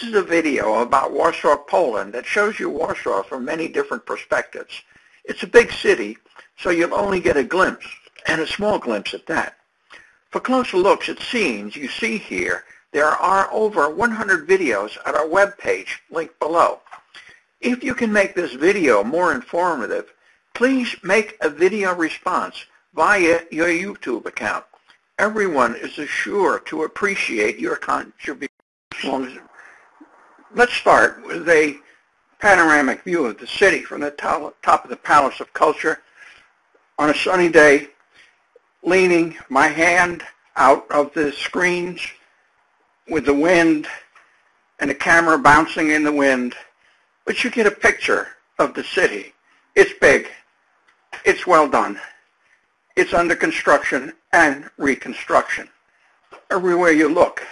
is a video about Warsaw, Poland that shows you Warsaw from many different perspectives. It's a big city, so you'll only get a glimpse, and a small glimpse at that. For closer looks at scenes you see here, there are over 100 videos at our webpage, linked below. If you can make this video more informative, please make a video response via your YouTube account. Everyone is sure to appreciate your contribution. Let's start with a panoramic view of the city from the top of the Palace of Culture on a sunny day, leaning my hand out of the screens with the wind and the camera bouncing in the wind. But you get a picture of the city. It's big. It's well done. It's under construction and reconstruction. Everywhere you look,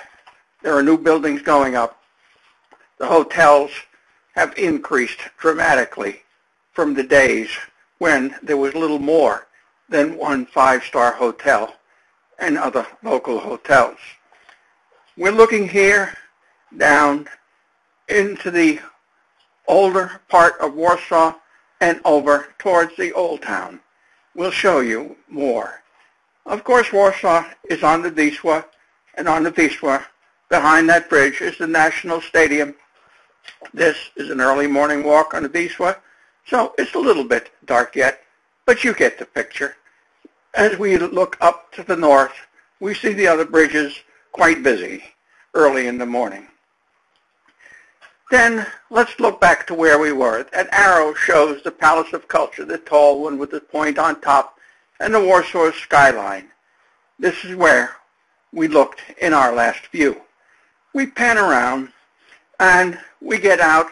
there are new buildings going up. The hotels have increased dramatically from the days when there was little more than one five-star hotel and other local hotels. We're looking here down into the older part of Warsaw and over towards the old town. We'll show you more. Of course, Warsaw is on the Wisła, and on the Wisła, behind that bridge, is the National Stadium. This is an early morning walk on the Wisła, so it's a little bit dark yet, but you get the picture. As we look up to the north, we see the other bridges quite busy early in the morning. Then let's look back to where we were. An arrow shows the Palace of Culture, the tall one with the point on top, and the Warsaw skyline. This is where we looked in our last view. We pan around and we get out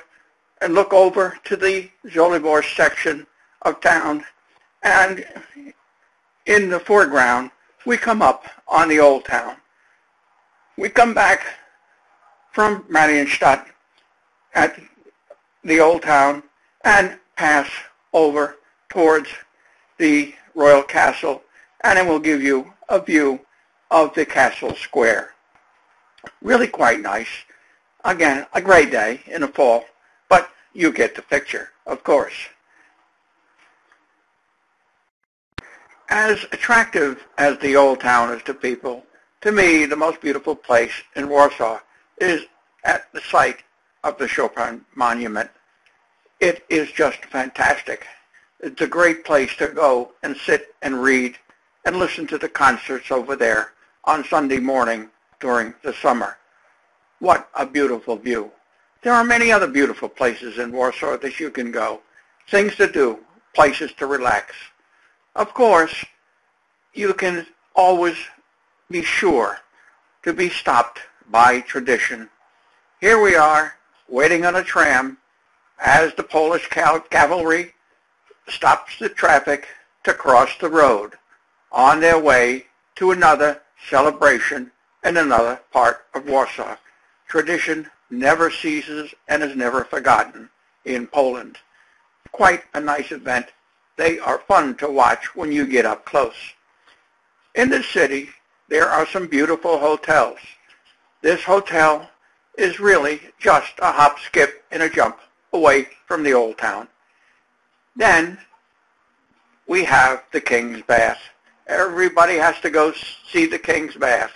and look over to the Żoliborz section of town, and in the foreground we come up on the old town. We come back from Marienstadt at the old town and pass over towards the royal castle, and it will give you a view of the castle square. Really quite nice. Again, a great day in the fall, but you get the picture, of course. As attractive as the old town is to people, to me the most beautiful place in Warsaw is at the site of the Chopin Monument. It is just fantastic. It's a great place to go and sit and read and listen to the concerts over there on Sunday morning during the summer. What a beautiful view. There are many other beautiful places in Warsaw that you can go. Things to do, places to relax. Of course, you can always be sure to be stopped by tradition. Here we are, waiting on a tram as the Polish cavalry stops the traffic to cross the road on their way to another celebration in another part of Warsaw. Tradition never ceases and is never forgotten in Poland. Quite a nice event. They are fun to watch when you get up close. In the city, there are some beautiful hotels. This hotel is really just a hop, skip, and a jump away from the old town. Then we have the King's Bath. Everybody has to go see the King's Bath.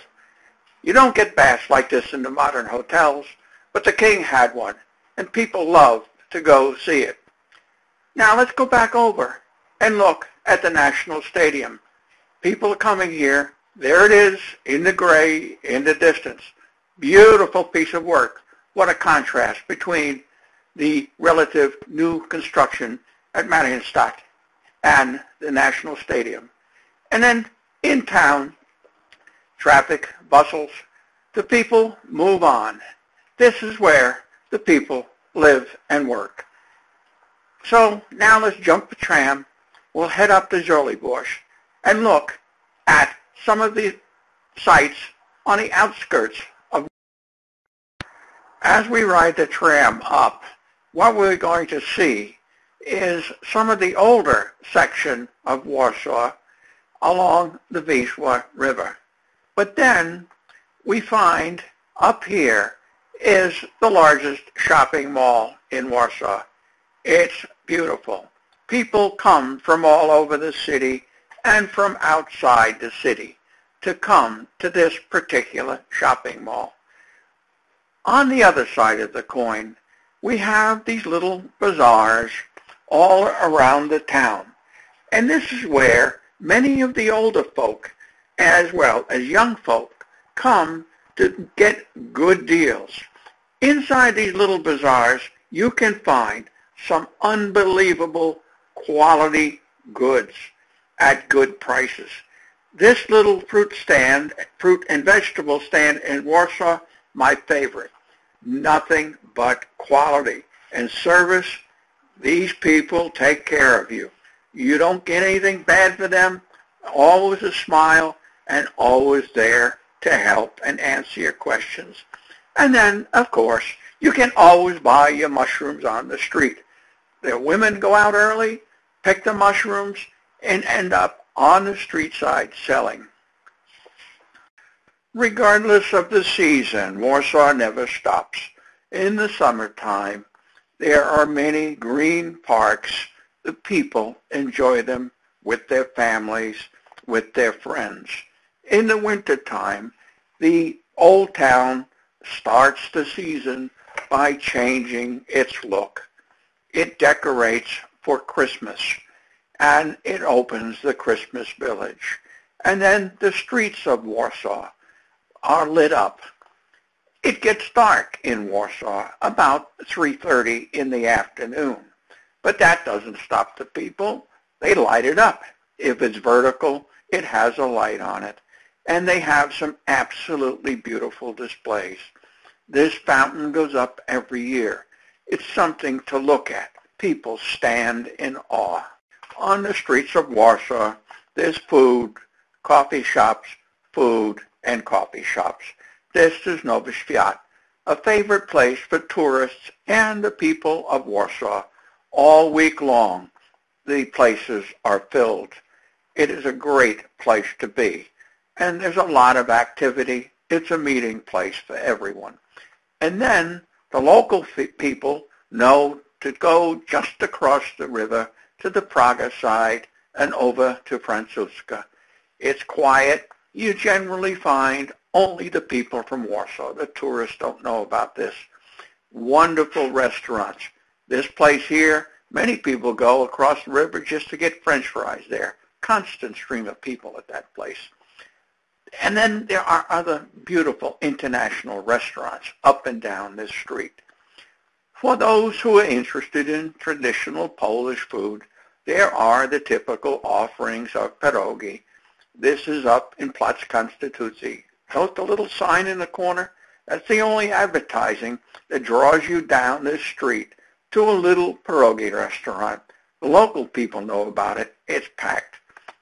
You don't get baths like this in the modern hotels, but the king had one, and people love to go see it. Now let's go back over and look at the National Stadium. People are coming here. There it is in the gray in the distance. Beautiful piece of work. What a contrast between the relative new construction at Marienstadt and the National Stadium. And then in town, traffic bustles. The people move on. This is where the people live and work. So now let's jump the tram. We'll head up to Żoliborz and look at some of the sites on the outskirts of. As we ride the tram up, what we're going to see is some of the older section of Warsaw along the Wisła River. But then we find up here is the largest shopping mall in Warsaw. It's beautiful. People come from all over the city and from outside the city to come to this particular shopping mall. On the other side of the coin, we have these little bazaars all around the town. And this is where many of the older folk, as well as young folk, come to get good deals. Inside these little bazaars, you can find some unbelievable quality goods at good prices. This little fruit and vegetable stand in Warsaw, my favorite. Nothing but quality and service. These people take care of you. You don't get anything bad for them. Always a smile and always there to help and answer your questions. And then, of course, you can always buy your mushrooms on the street. The women go out early, pick the mushrooms, and end up on the street side selling. Regardless of the season, Warsaw never stops. In the summertime, there are many green parks. The people enjoy them with their families, with their friends. In the wintertime, the old town starts the season by changing its look. It decorates for Christmas, and it opens the Christmas village. And then the streets of Warsaw are lit up. It gets dark in Warsaw about 3:30 in the afternoon, but that doesn't stop the people. They light it up. If it's vertical, it has a light on it. And they have some absolutely beautiful displays. This fountain goes up every year. It's something to look at. People stand in awe. On the streets of Warsaw, there's food, coffee shops, food, and coffee shops. This is Nowy Świat, a favorite place for tourists and the people of Warsaw. All week long, the places are filled. It is a great place to be, and there's a lot of activity. It's a meeting place for everyone. And then the local people know to go just across the river to the Praga side and over to Francuska. It's quiet. You generally find only the people from Warsaw. The tourists don't know about this. Wonderful restaurants. This place here, many people go across the river just to get French fries there. Constant stream of people at that place. And then there are other beautiful international restaurants up and down this street. For those who are interested in traditional Polish food, there are the typical offerings of pierogi. This is up in Plac Konstytucji. Note the little sign in the corner? That's the only advertising that draws you down this street to a little pierogi restaurant. The local people know about it. It's packed.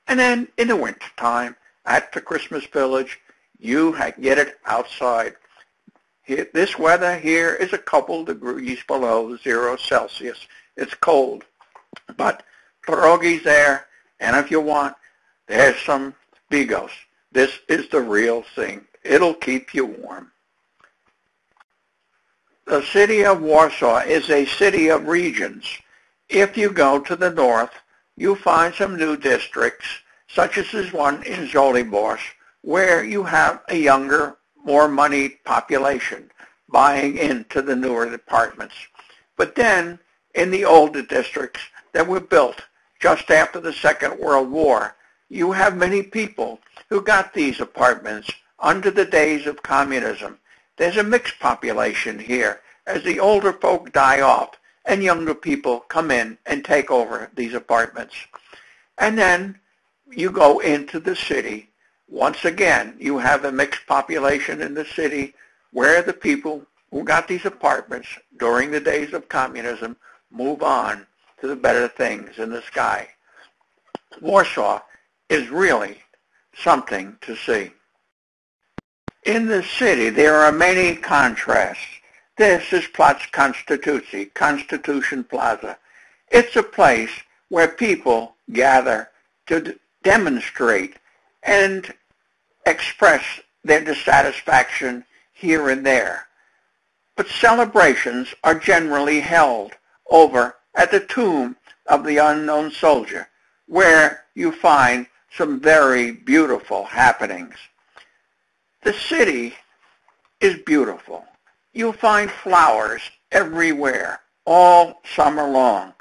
And then in the wintertime, at the Christmas village, you get it outside. Here, this weather here is a couple degrees below 0 Celsius. It's cold. But pierogi's there, and if you want, there's some bigos. This is the real thing. It'll keep you warm. The city of Warsaw is a city of regions. If you go to the north, you find some new districts, such as this one in Żoliborz, where you have a younger, more moneyed population buying into the newer apartments. But then, in the older districts that were built just after the Second World War, you have many people who got these apartments under the days of communism. There's a mixed population here as the older folk die off and younger people come in and take over these apartments. And then you go into the city. Once again, you have a mixed population in the city where the people who got these apartments during the days of communism move on to the better things in the sky. Warsaw is really something to see. In the city, there are many contrasts. This is Plac Konstytucji, Constitution Plaza. It's a place where people gather to demonstrate and express their dissatisfaction here and there. but celebrations are generally held over at the tomb of the unknown soldier, where you find some very beautiful happenings. The city is beautiful. You'll find flowers everywhere, all summer long.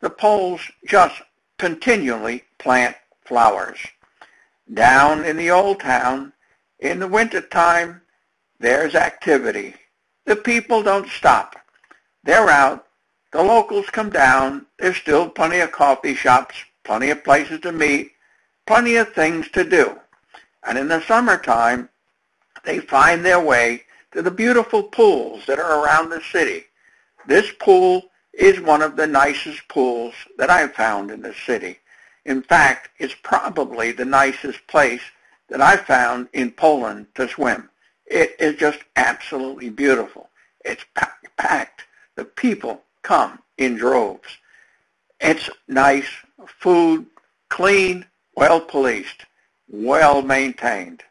The Poles just continually plant flowers. Down in the old town, in the wintertime, there's activity. The people don't stop. They're out. The locals come down. There's still plenty of coffee shops, plenty of places to meet, plenty of things to do. And in the summertime, they find their way to the beautiful pools that are around the city. This pool is one of the nicest pools that I've found in the city. In fact, it's probably the nicest place that I've found in Poland to swim. It is just absolutely beautiful. It's packed. The people come in droves. It's nice, food, clean, well policed, well maintained.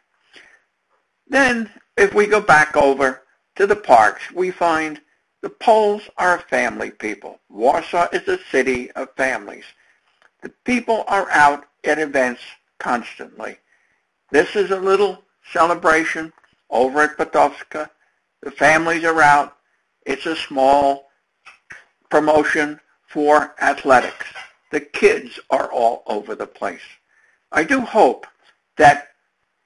Then, if we go back over to the parks, we find the Poles are a family people. Warsaw is a city of families. The people are out at events constantly. This is a little celebration over at Potowska. The families are out. It's a small promotion for athletics. The kids are all over the place. I do hope that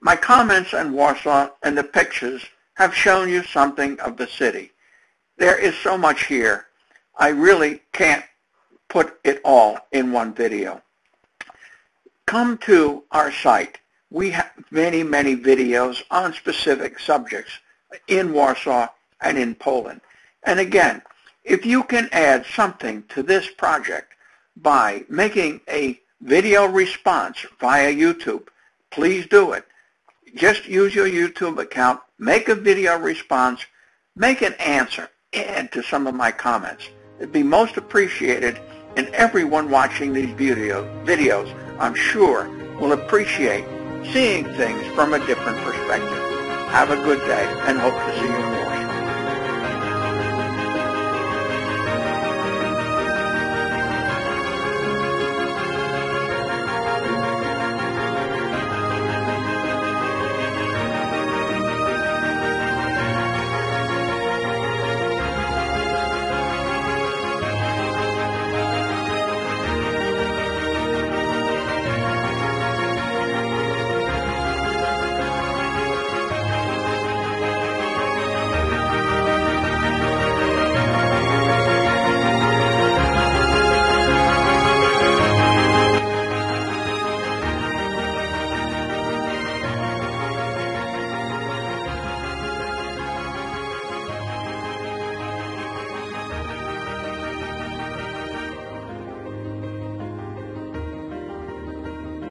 my comments on Warsaw and the pictures have shown you something of the city. There is so much here. I really can't put it all in one video. Come to our site. We have many, many videos on specific subjects in Warsaw and in Poland. And again, if you can add something to this project by making a video response via YouTube, please do it. Just use your YouTube account, make a video response, make an answer, add to some of my comments. It'd be most appreciated, and everyone watching these videos, I'm sure, will appreciate seeing things from a different perspective. Have a good day, and hope to see you more.